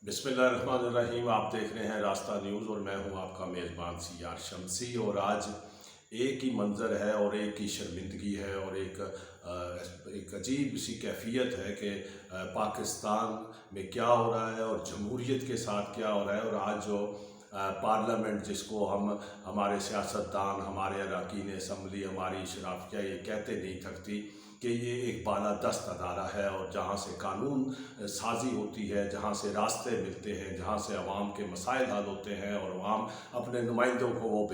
बिस्मिल्लाहिर्रहमानिर्रहीम। आप देख रहे हैं रास्ता न्यूज़ और मैं हूं आपका मेज़बान सियार शमसी। और आज एक ही मंज़र है और एक ही शर्मिंदगी है और एक अजीब सी कैफियत है कि पाकिस्तान में क्या हो रहा है और जमहूरियत के साथ क्या हो रहा है। और आज जो पार्लियामेंट जिसको हम हमारे सियासतदान, हमारे अरकान असम्बली, हमारी शराफिया ये कहते नहीं थकती कि ये एक बालादस्त अदारा है और जहाँ से कानून साजी होती है, जहाँ से रास्ते मिलते हैं, जहाँ से अवाम के मसाइल हल होते हैं और अवाम अपने नुमाइंदों को वो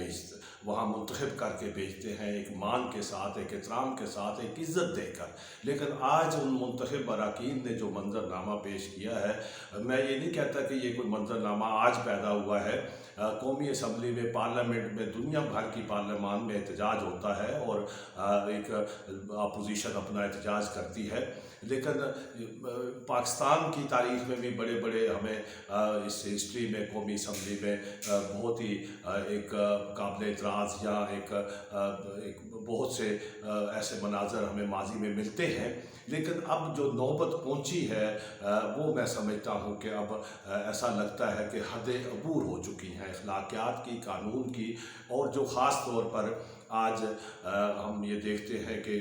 वहाँ मुंतखब करके भेजते हैं एक मान के साथ, एक एहतराम के साथ, एक इज़्ज़त देकर। लेकिन आज उन मुंतखब अरकान ने जो मंजरनामा पेश किया है, मैं ये नहीं कहता कि ये कोई मंजरनामा आज पैदा हुआ है। कौमी असम्बली में, पार्लियामेंट में, दुनिया भर की पार्लियामान में एहतजाज होता है और एक अपोजिशन अपना एहतजाज करती है। लेकिन पाकिस्तान की तारीख़ में भी बड़े बड़े हमें इस हिस्ट्री में कौमी असम्बली में बहुत ही एक काबिल एतराज़ या एक बहुत से ऐसे मनाजर हमें माजी में मिलते हैं। लेकिन अब जो नौबत पहुंची है वो मैं समझता हूं कि अब ऐसा लगता है कि हदें अबूर हो चुकी हैं अखलाकियात की, कानून की। और जो ख़ास तौर पर आज हम ये देखते हैं कि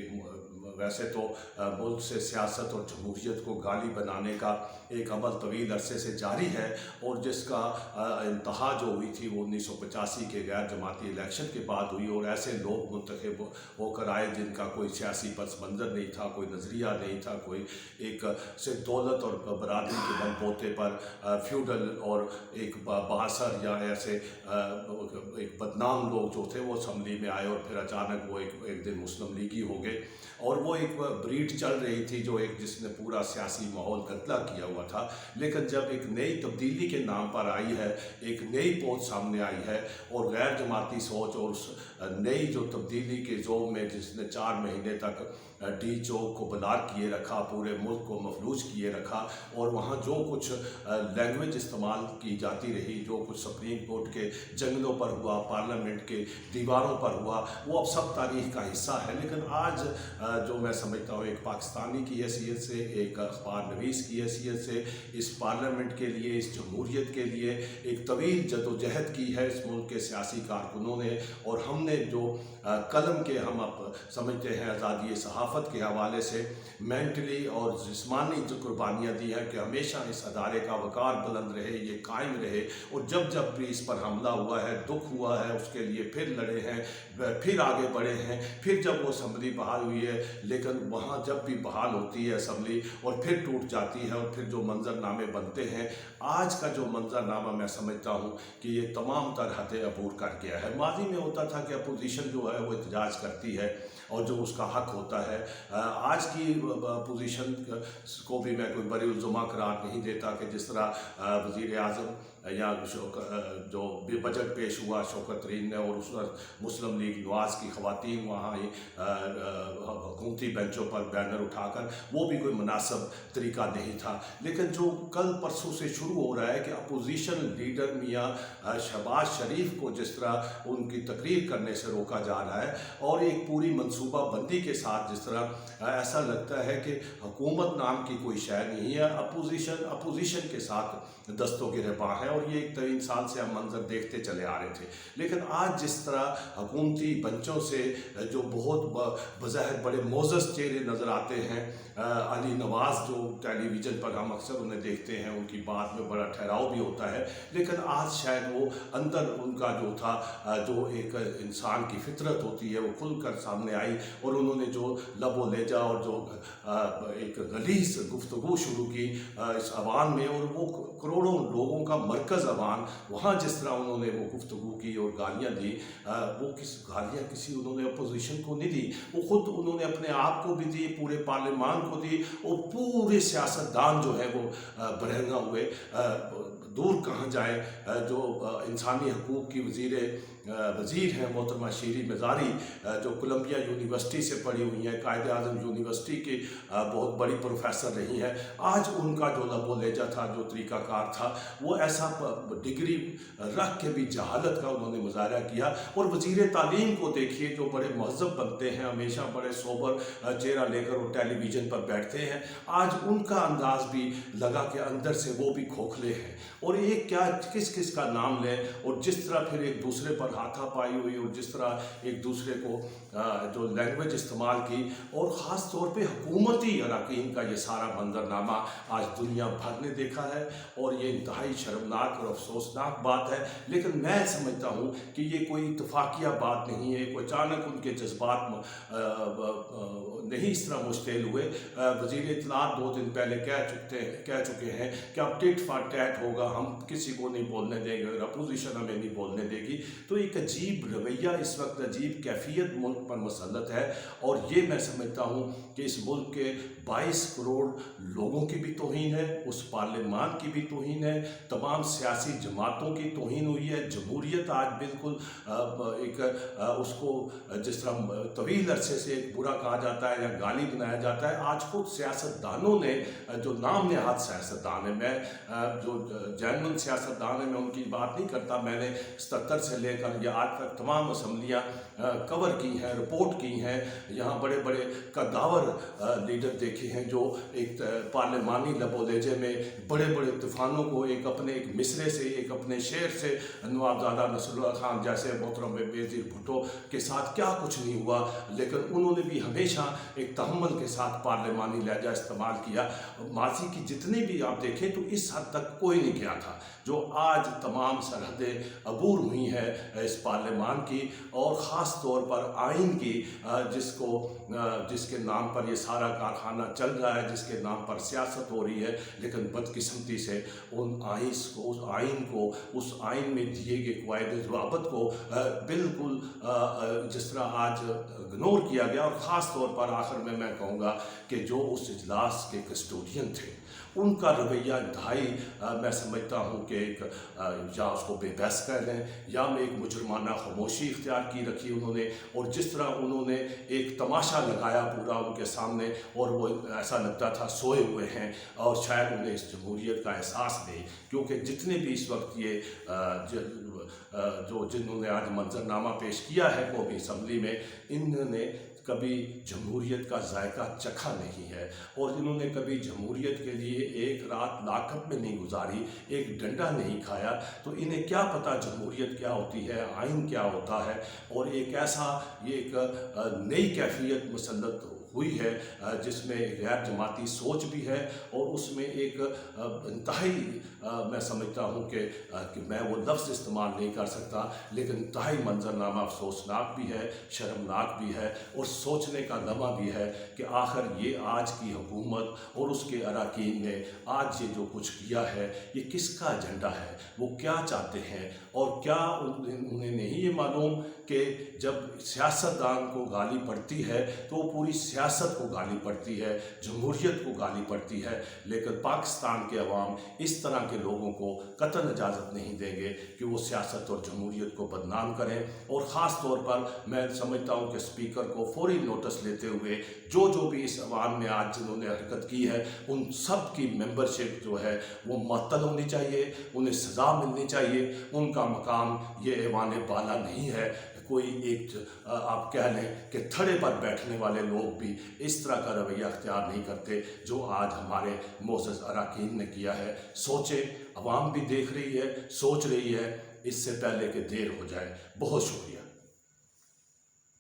वैसे तो मुल्क से सियासत और जमहूरियत को गाली बनाने का एक अमल तवील अरसे से जारी है और जिसका इंतहा जो हुई थी वो 1985 के गैर जमाती इलेक्शन के बाद हुई। और ऐसे लोग मुंतखब होकर आए जिनका कोई सियासी पस मंज़र नहीं था, कोई नज़रिया नहीं था, कोई एक सिर्फ दौलत और बरादरी के बलबूते पर फ्यूडल और एक बासर या ऐसे एक बदनाम लोग जो थे वो असम्बली में आए और फिर अचानक वो एक दिन मुस्लिम लीगी हो गए। और वो एक ब्रीड चल रही थी जो एक जिसने पूरा सियासी माहौल गदला किया हुआ था। लेकिन जब एक नई तब्दीली के नाम पर आई है, एक नई पहुँच सामने आई है और गैर जमाती सोच और उस नई जो तब्दीली के जोम में जिसने 4 महीने तक डी चौक को बलाक किए रखा, पूरे मुल्क को मफलूज किए रखा और वहाँ जो कुछ लैंग्वेज इस्तेमाल की जाती रही, जो कुछ सुप्रीम कोर्ट के जंगलों पर हुआ, पार्लियामेंट के दीवारों पर हुआ, वो अब सब तारीख़ का हिस्सा है। लेकिन आज जो मैं समझता हूँ एक पाकिस्तानी की हैसियत से, एक अखबार नवीस की हैसियत से, इस पार्लियामेंट के लिए, इस जमहूरियत के लिए एक तवील जदोजहद की है इस मुल्क के सियासी कारकुनों ने। और हमने जो कलम के हम अब समझते हैं आज़ादी सहाफ़त के हवाले से मेंटली और जिस्मानी जो कुर्बानियाँ दी हैं कि हमेशा इस अदारे का वक़ार बुलंद रहे, ये कायम रहे। और जब जब भी इस पर हमला हुआ है, दुख हुआ है, उसके लिए फिर लड़े हैं, फिर आगे बढ़े हैं। फिर जब वो असम्बली बहाल हुई है, लेकिन वहाँ जब भी बहाल होती है असम्बली और फिर टूट जाती है और फिर जो मंजरनामे बनते हैं, आज का जो मंजरनामा मैं समझता हूँ कि ये तमाम तर हदें अबूर कर गया है। माजी में होता था कि अपोजिशन जो है वो एहतजाज करती है और जो उसका हक होता है। आज की अपोजिशन को भी मैं कोई बरी-उल-ज़ुमा करार नहीं देता कि जिस तरह वज़ीर आज़म या जो बजट पेश हुआ शौकत तरीन ने और उस मुस्लिम लीग नवाज़ की ख़वातीन वहाँ हुकूमती बेंचों पर बैनर उठाकर, वो भी कोई मुनासिब तरीका नहीं था। लेकिन जो कल परसों से शुरू हो रहा है कि अपोजिशन लीडर मियाँ शहबाज शरीफ को जिस तरह उनकी तकरीर करने से रोका जा रहा है और एक पूरी मनसूबा बंदी के साथ जिस तरह ऐसा लगता है कि हुकूमत नाम की कोई शय नहीं है, अपोजिशन के साथ दस्तों गिरबां है। और ये एक तवील साल से हम मंजर देखते चले आ रहे थे। लेकिन आज जिस तरह हुकूमती बंचों से जो बहुत बज़ाहिर बड़े मोज़स चेहरे नज़र आते हैं, अली नवाज़ जो टेलीविज़न पर हम अक्सर उन्हें देखते हैं, उनकी बात में बड़ा ठहराव भी होता है। लेकिन आज शायद वो अंदर उनका जो था, जो एक इंसान की फितरत होती है, वो खुल कर सामने आई और उन्होंने जो लबो लेजा और जो एक गलीज़ गुफ्तगू शुरू की इस अवान में, और वो करोड़ों लोगों का मरकज़ अवान, वहाँ जिस तरह उन्होंने वो गुफ्तगू की और गालियाँ दी, वो गालियाँ किसी उन्होंने अपोजिशन को नहीं दी, वो ख़ुद उन्होंने अपने आप को भी दी, पूरे पार्लियामान को दी और पूरे सियासतदान जो है वो बरहंगा हुए। दूर कहाँ जाए, जो इंसानी हकूक़ की वज़ीर हैं मोहतरमा शीरी मज़ारी, जो कोलंबिया यूनिवर्सिटी से पढ़ी हुई हैं, कायदे आज़म यूनिवर्सिटी की बहुत बड़ी प्रोफेसर रही हैं, आज उनका जो लबो लेजा था, जो तरीक़ाकार था, वो ऐसा डिग्री रख के भी जहालत का उन्होंने मुज़ाहरा किया। और वज़ीर तालीम को देखिए जो बड़े महज़ब बनते हैं, हमेशा बड़े सोबर चेहरा लेकर वो टेलीविज़न पर बैठते हैं, आज उनका अंदाज भी लगा कि अंदर से वो भी खोखले हैं। और एक क्या किस किस का नाम लें, और जिस तरह फिर एक दूसरे पर हाथापाई हुई, और जिस तरह एक दूसरे को जो लैंग्वेज इस्तेमाल की, और ख़ास तौर पे हुकूमती अरकान का ये सारा मंजरनामा आज दुनिया भर ने देखा है। और ये इंतहाई शर्मनाक और अफसोसनाक बात है। लेकिन मैं समझता हूँ कि ये कोई इत्तफाकिया बात नहीं है, कोई अचानक उनके जज्बात नहीं इस तरह मुश्तिल हुए। वज़ीर इत्तलात 2 दिन पहले कह चुके हैं कि अब टिट फॉर टैट होगा, हम किसी को नहीं बोलने देंगे, अगर अपोजिशन हमें नहीं बोलने देगी। तो एक अजीब रवैया, इस वक्त अजीब कैफियत मुल्क पर मुसल्लत है। और ये मैं समझता हूँ कि इस मुल्क के 22 करोड़ लोगों की भी तौहीन है, उस पार्लियामान की भी तौहीन है, तमाम सियासी जमातों की तौहीन हुई है। जमहूरियत आज बिल्कुल उसको जिस तरह तवील अरसे से एक बुरा कहा जाता है या गाली बनाया जाता है, आज खुद सियासतदानों ने, जो नाम नहाद सियासतदान है, मैं जो जैनुअन सियासतदान है मैं उनकी बात नहीं करता, मैंने 77 से लेकर या आज तक तमाम असम्बलियाँ कवर की हैं, रिपोर्ट की हैं। यहाँ बड़े बड़े कद्दावर लीडर देखे हैं जो एक पार्लियामानी लबोलेजे में बड़े बड़े तूफानों को एक मिसरे से, एक अपने शेर से, नवाबजादा नसरुल्लाह खान जैसे मोहतरम बेनज़ीर भुट्टो के साथ क्या कुछ नहीं हुआ, लेकिन उन्होंने भी हमेशा एक तहम्मुल के साथ पार्लियामानी लहजा इस्तेमाल किया। माजी की जितनी भी आप देखें तो इस हद तक कोई नहीं गया था जो आज तमाम सरहदें अबूर हुई हैं इस पार्लियामान की, और ख़ास तौर पर आइन की, जिसके नाम पर ये सारा कारखाना चल रहा है, जिसके नाम पर सियासत हो रही है। लेकिन बदकिस्मती से उस आइन में दिए गए क़वायद ज़वाबित को बिल्कुल जिस तरह आज इग्नोर किया गया। और ख़ास तौर पर आखिर में मैं कहूँगा कि जो उस इजलास के कस्टोडियन थे उनका रवैया इंतहाई, मैं समझता हूँ कि एक या उसको बेबस कह दें या में एक मुजरमाना खामोशी इख्तियार की रखी उन्होंने। और जिस तरह उन्होंने एक तमाशा लगाया पूरा उनके सामने, और वो ऐसा लगता था सोए हुए हैं, और शायद उन्हें इस जमहूरियत का एहसास नहीं, क्योंकि जितने भी इस वक्त ये जिन्होंने आज मंजरनामा पेश किया है कौमी असम्बली में, इन्होंने कभी जमहूरियत का जायका चखा नहीं है, और इन्होंने कभी जमहूरियत के लिए एक रात लाकअप में नहीं गुजारी, एक डंडा नहीं खाया। तो इन्हें क्या पता जमहूरियत क्या होती है, आइन क्या होता है। और एक नई कैफियत मुसल्लत हुई है जिसमें गैर जमाती सोच भी है, और उसमें एक इंतहाई मैं समझता हूँ कि मैं वो लफ्ज़ इस्तेमाल नहीं कर सकता, लेकिन इंतहाई मंजरनामा अफसोसनाक भी है, शर्मनाक भी है, और सोचने का लम्हा भी है कि आखिर ये आज की हुकूमत और उसके अरकान ने आज ये जो कुछ किया है ये किसका एजेंडा है, वो क्या चाहते हैं। और क्या उन्हें नहीं ये मालूम कि जब सियासतदान को गाली पड़ती है तो वो पूरी सियासत को गाली पड़ती है, जमहूरियत को गाली पड़ती है। लेकिन पाकिस्तान के अवाम इस तरह के लोगों को कतई इजाज़त नहीं देंगे कि वो सियासत और जमहूरियत को बदनाम करें। और ख़ास तौर पर मैं समझता हूँ कि स्पीकर को फौरी नोटिस लेते हुए जो भी इस अवाम में आज जिन्होंने हरकत की है उन सब की मेंबरशिप जो है वो मुअत्तल होनी चाहिए, उन्हें सज़ा मिलनी चाहिए। उनका मकाम ये ऐवान बाला नहीं है। कोई एक आप कह लें कि थड़े पर बैठने वाले लोग भी इस तरह का रवैया अख्तियार नहीं करते जो आज हमारे मोअज़्ज़ज़ अरकान ने किया है। सोचें, अवाम भी देख रही है, सोच रही है, इससे पहले कि देर हो जाए। बहुत शुक्रिया।